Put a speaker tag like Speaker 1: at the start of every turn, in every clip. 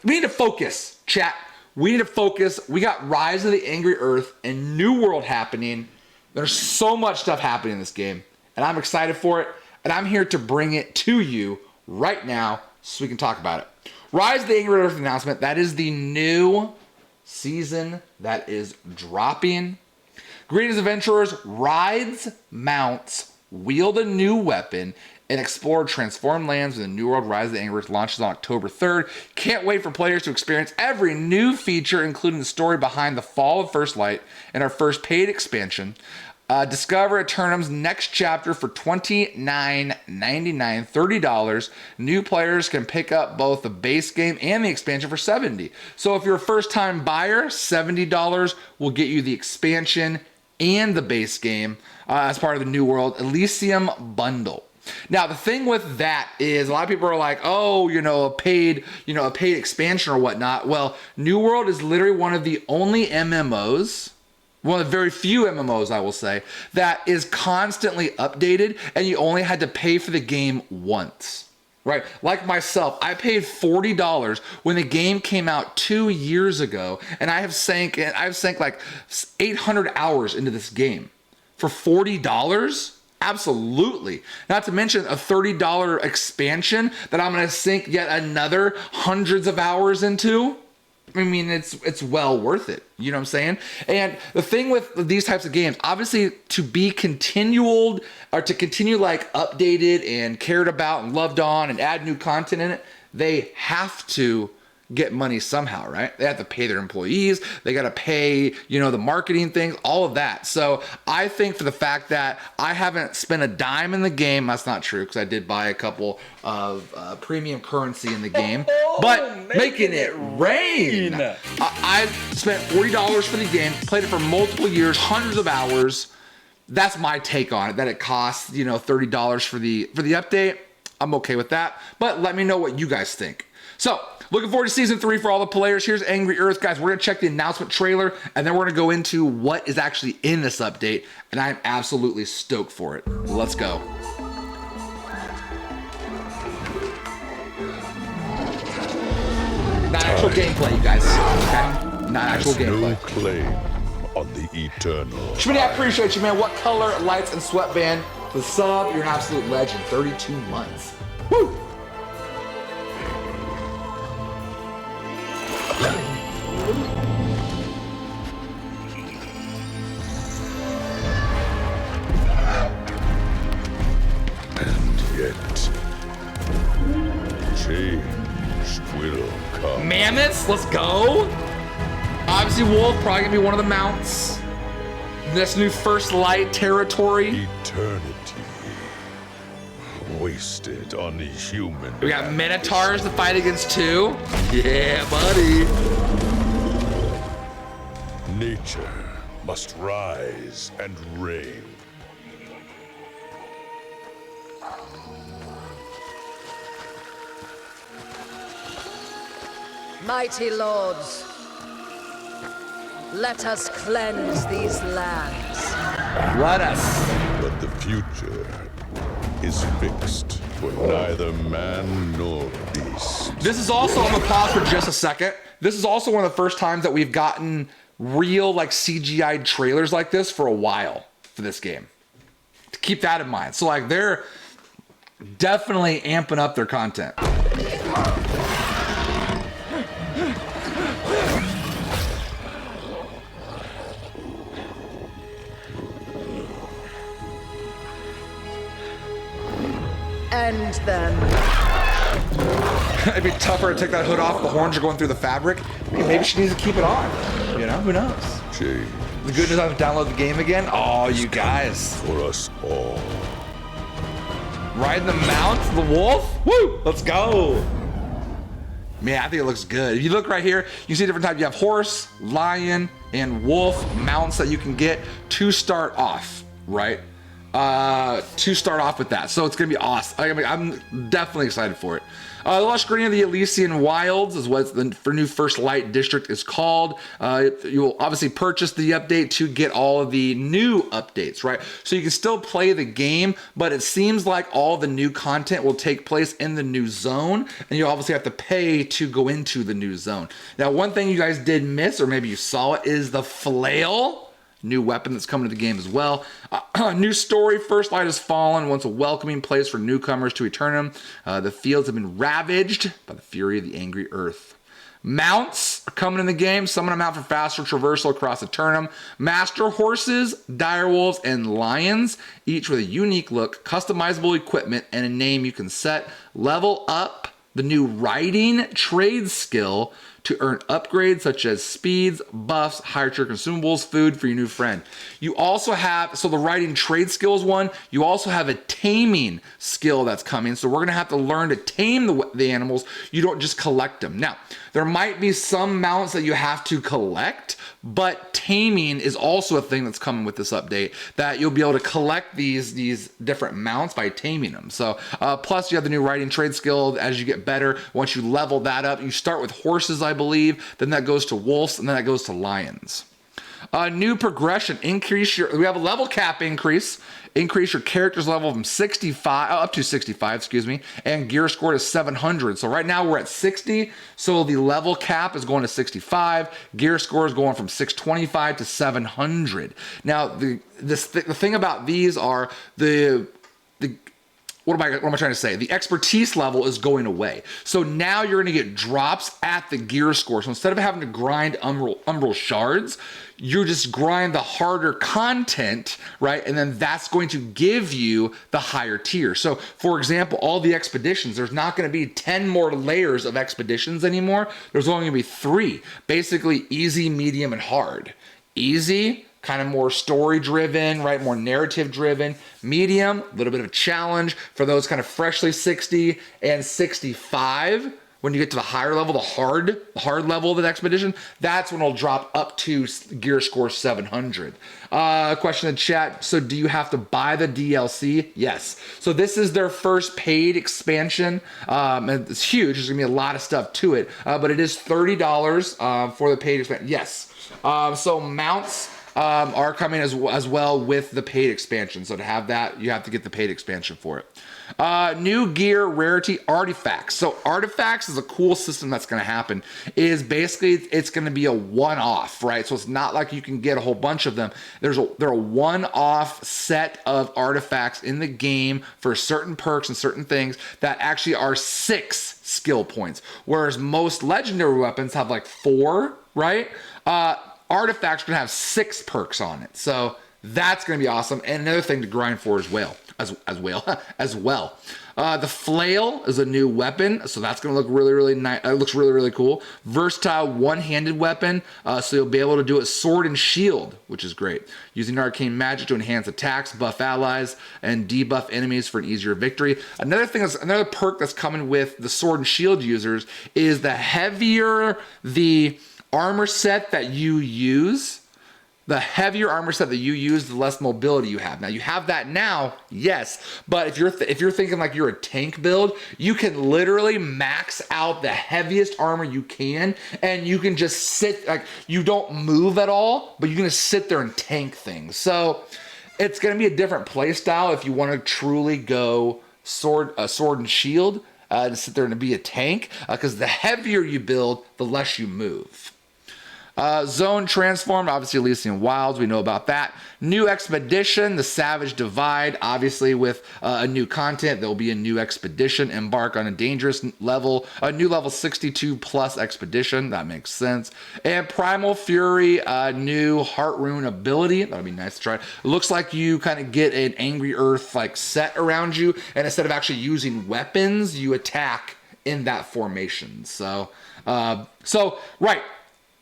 Speaker 1: we need to focus, chat. We need to focus. We got Rise of the Angry Earth and New World happening. There's so much stuff happening in this game, and I'm excited for it, and I'm here to bring it to you right now so we can talk about it. Rise of the Angry Earth announcement. That is the new season that is dropping. Greetings, adventurers. Rides, mounts, wield a new weapon, and explore transformed lands in the New World. Rise of the Angry Earth launches on October 3rd. Can't wait for players to experience every new feature, including the story behind the fall of First Light and our first paid expansion. Discover Eternum's next chapter for $29.99, $30. New players can pick up both the base game and the expansion for $70. So if you're a first-time buyer, $70 will get you the expansion and the base game as part of the New World Elysium bundle. Now, the thing with that is a lot of people are like, oh, a paid expansion or whatnot. Well, New World is literally one of the only MMOs, one of the very few MMOs, I will say, that is constantly updated, and you only had to pay for the game once, right? Like myself, I paid $40 when the game came out 2 years ago, and I've sank like 800 hours into this game for $40. Absolutely. Not to mention a $30 expansion that I'm going to sink yet another hundreds of hours into. I mean, it's well worth it. You know what I'm saying? And the thing with these types of games, obviously to be continued or to continue like updated and cared about and loved on and add new content in it, they have to get money somehow, right? They have to pay their employees. They got to pay, the marketing things, all of that. So I think for the fact that I haven't spent a dime in the game, that's not true because I did buy a couple of premium currency in the game, but making it rain. I spent $40 for the game, played it for multiple years, hundreds of hours. That's my take on it, that it costs, $30 for the update. I'm okay with that, but let me know what you guys think. So, looking forward to Season 3 for all the players. Here's Angry Earth. Guys, we're going to check the announcement trailer, and then we're going to go into what is actually in this update, and I'm absolutely stoked for it. Let's go. Not actual gameplay, you guys. Okay? Not actual gameplay.
Speaker 2: No claim on the eternal.
Speaker 1: Shmini, I appreciate you, man. What color, lights, and sweatband? The sub, you're an absolute legend. 32 months. Woo!
Speaker 2: And yet, change will come.
Speaker 1: Mammoths, let's go. Obviously, Wolf probably gonna be one of the mounts. This new First Light territory.
Speaker 2: Eternity wasted on the human.
Speaker 1: We got Minotaurs to fight against too. Yeah, buddy.
Speaker 2: Nature must rise and reign.
Speaker 3: Mighty lords, let us cleanse these lands.
Speaker 1: Let us.
Speaker 2: But the future is fixed for neither man nor beast.
Speaker 1: This is also, I'm gonna pause for just a second. This is also one of the first times that we've gotten real like CGI trailers like this for a while for this game. To keep that in mind. So like they're definitely amping up their content.
Speaker 3: End them.
Speaker 1: It'd be tougher to take that hood off. The horns are going through the fabric. Hey, maybe she needs to keep it on. Who knows?
Speaker 2: Change
Speaker 1: The good news, I have to download the game again. Oh, you guys.
Speaker 2: for us all.
Speaker 1: Riding the mount, the wolf. Woo! Let's go. Man, I think it looks good. If you look right here, you see different types. You have horse, lion, and wolf mounts that you can get to start off, right? To start off with that. So it's gonna be awesome. I'm definitely excited for it. The lush green of the Elysian Wilds is what the new First Light District is called. You will obviously purchase the update to get all of the new updates, right? So you can still play the game, but it seems like all the new content will take place in the new zone, and you obviously have to pay to go into the new zone. Now, one thing you guys did miss, or maybe you saw it, is the flail. New weapon that's coming to the game as well. New story, First Light has fallen, once a welcoming place for newcomers to Eternum. The fields have been ravaged by the fury of the angry earth. Mounts are coming in the game. Summon them out for faster traversal across Eternum. Master horses, direwolves, and lions, each with a unique look, customizable equipment, and a name you can set. Level up the new riding trade skill to earn upgrades such as speeds, buffs, higher tier consumables, food for your new friend. You also have, so the riding trade skill is one. You also have a taming skill that's coming. So we're going to have to learn to tame the animals. You don't just collect them. Now, there might be some mounts that you have to collect, but taming is also a thing that's coming with this update, that you'll be able to collect these different mounts by taming them. So plus you have the new riding trade skill as you get better. Once you level that up, you start with horses, I believe, then that goes to wolves, and then that goes to lions. New progression, we have a level cap increase your character's level from 65 up to 65, excuse me, and gear score to 700. So right now we're at 60, so the level cap is going to 65, gear score is going from 625 to 700. Now the thing about these are what am I trying to say? The expertise level is going away. So now you're going to get drops at the gear score. So instead of having to grind umbral shards, you just grind the harder content, right? And then that's going to give you the higher tier. So for example, all the expeditions, there's not going to be 10 more layers of expeditions anymore. There's only going to be 3, basically easy, medium, and hard. Easy, kind of more story driven, right? More narrative driven. Medium, a little bit of a challenge for those kind of freshly 60 and 65. When you get to the higher level, the hard level of the expedition, that's when it'll drop up to gear score 700. Question in chat. So do you have to buy the DLC? Yes. So this is their first paid expansion. And it's huge. There's gonna be a lot of stuff to it, but it is $30 for the paid expansion. Yes. So mounts are coming as well with the paid expansion. So to have that, you have to get the paid expansion for it. New gear rarity artifacts. So artifacts is a cool system that's going to happen. Is basically it's going to be a one-off, right? So it's not like you can get a whole bunch of them. They're a one-off set of artifacts in the game for certain perks and certain things that actually are 6 skill points, whereas most legendary weapons have like 4, right? Artifacts are going to have 6 perks on it. So that's going to be awesome. And another thing to grind for as well. The flail is a new weapon, so that's going to look really, really nice. It looks really, really cool. Versatile one-handed weapon, so you'll be able to do it sword and shield, which is great. Using arcane magic to enhance attacks, buff allies, and debuff enemies for an easier victory. Another perk that's coming with the sword and shield users is the heavier the armor set that you use. The heavier armor set that you use, the less mobility you have. Now you have that now, yes, but if you're thinking like you're a tank build, you can literally max out the heaviest armor you can, and you can just sit, like you don't move at all, but you're gonna sit there and tank things. So it's gonna be a different play style if you want to truly go sword and shield to sit there and be a tank, because the heavier you build, the less you move. Zone transformed, obviously Elysian Wilds, we know about that. New expedition, the Savage Divide, obviously with a new content, there will be a new expedition. Embark on a dangerous level, a new level 62 plus expedition, that makes sense. And Primal Fury, new Heart Rune ability, that'll be nice to try. It looks like you kind of get an Angry Earth like set around you, and instead of actually using weapons, you attack in that formation. So right.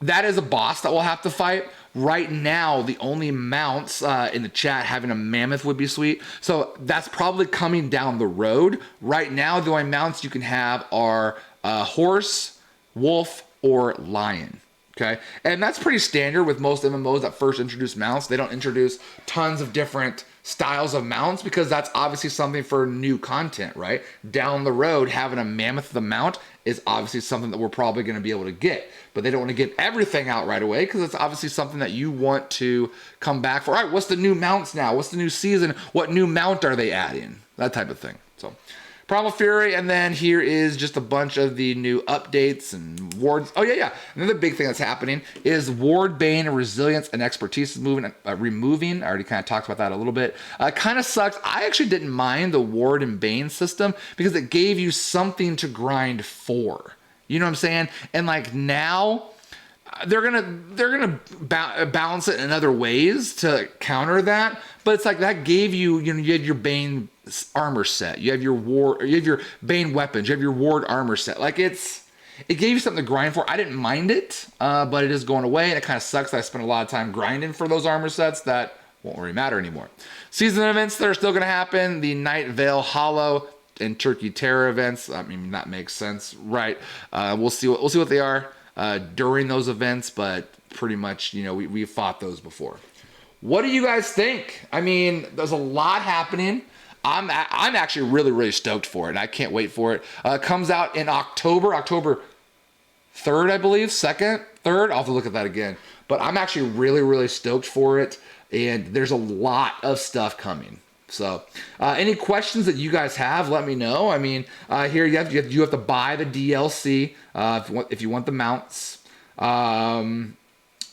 Speaker 1: That is a boss that we'll have to fight. Right now, the only mounts in the chat, having a mammoth would be sweet. So that's probably coming down the road. Right now, the only mounts you can have are horse, wolf, or lion. Okay, and that's pretty standard with most MMOs that first introduce mounts. They don't introduce tons of different styles of mounts, because that's obviously something for new content, right? Down the road, having a mammoth the mount is obviously something that we're probably going to be able to get, but they don't want to get everything out right away because it's obviously something that you want to come back for. All right, what's the new mounts now? What's the new season? What new mount are they adding? That type of thing. So Primal Fury, and then here is just a bunch of the new updates and wards. Oh, yeah. Another big thing that's happening is Ward Bane Resilience and Expertise is removing. I already kind of talked about that a little bit. Kind of sucks. I actually didn't mind the Ward and Bane system because it gave you something to grind for. You know what I'm saying? And like now, they're gonna balance it in other ways to counter that. But it's like that gave you, you had your Bane armor set, you have your Bane weapons, you have your Ward armor set. Like it gave you something to grind for. I didn't mind it, but it is going away, and it kind of sucks that I spent a lot of time grinding for those armor sets that won't really matter anymore. Season events that are still going to happen: the Night Vale Hollow and Turkey Terror events. I mean, that makes sense, right? We'll see what they are during those events, but pretty much, we've fought those before. What do you guys think? I mean, there's a lot happening. I'm actually really, really stoked for it, and I can't wait for it. It comes out in October 3rd, I believe, 2nd, 3rd. I'll have to look at that again. But I'm actually really, really stoked for it, and there's a lot of stuff coming. So any questions that you guys have, let me know. I mean, here you have to buy the DLC if you want the mounts.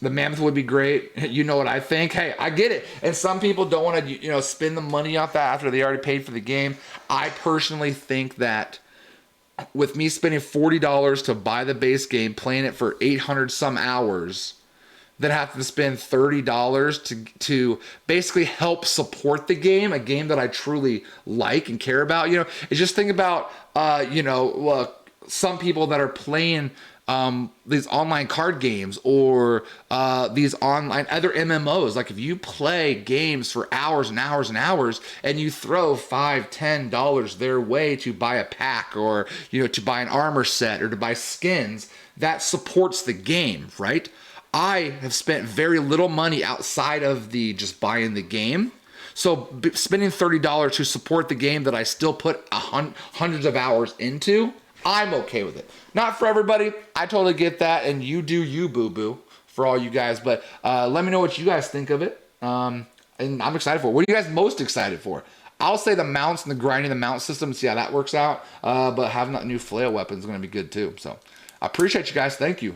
Speaker 1: The mammoth would be great. You know what I think. Hey, I get it. And some people don't want to, spend the money off that after they already paid for the game. I personally think that with me spending $40 to buy the base game, playing it for 800 some hours, then have to spend $30 to basically help support the game, a game that I truly like and care about. It's just think about, some people that are playing these online card games or these online other MMOs. Like if you play games for hours and hours and hours and you throw $5-10 their way to buy a pack or to buy an armor set or to buy skins, that supports the game, right? I have spent very little money outside of the just buying the game. So spending $30 to support the game that I still put hundreds of hours into, I'm okay with it. Not for everybody. I totally get that. And you do you, boo-boo, for all you guys. But let me know what you guys think of it. And I'm excited for it. What are you guys most excited for? I'll say the mounts and the grinding the mount system, see how that works out. But having that new flail weapon is going to be good too. So I appreciate you guys. Thank you.